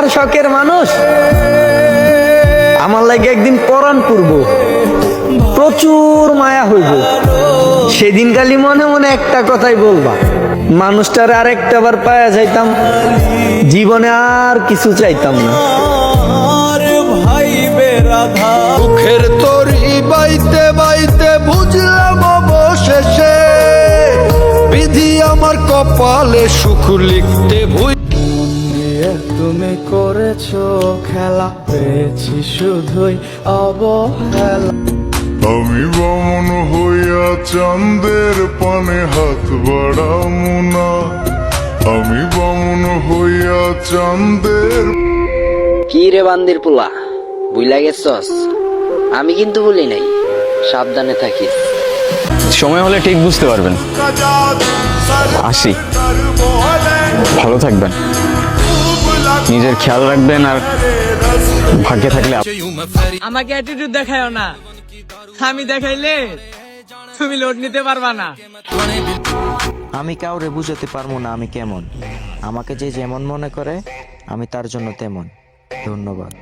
আমার শখের মানুষ আমার লাগে একদিন পরাণ পূর্ব প্রচুর মায়া হইব, সেদিন খালি মনে মনে একটা কথাই বলবা, মানুষটার আর একটা বার পায়া যাইতাম, জীবনে আর কিছু চাইতাম না। মুখের তরি বাইতে বাইতে বুঝলাম অবশেষে বিধি আমার কপালে সুখ লিখতে তুমি করেছো খেলা, পেয়েছি শুধুই অবহেলা। আমি বামন হইয়া চাঁদের পানে হাত বাড়ামু না, আমি বামন হইয়া চাঁদের। কি রে বান্দির পোলা, বুইলা গেছস? আমি কিন্তু বলি নাই, সাবধানে থাকিস। সময় হলে ঠিক বুঝতে পারবেন। আসি, ভালো থাকবেন, নিজের খেয়াল রাখবেন, আর ভাগ্যে থাকলে আমাকে অ্যাটিটিউড দেখায়ও না, আমি দেখাইলে তুমি লোড নিতে পারবা না। আমি কাউরে বুঝাতে পারবো না আমি কেমন, আমাকে যে যেমন মনে করে আমি তার জন্য তেমন। ধন্যবাদ।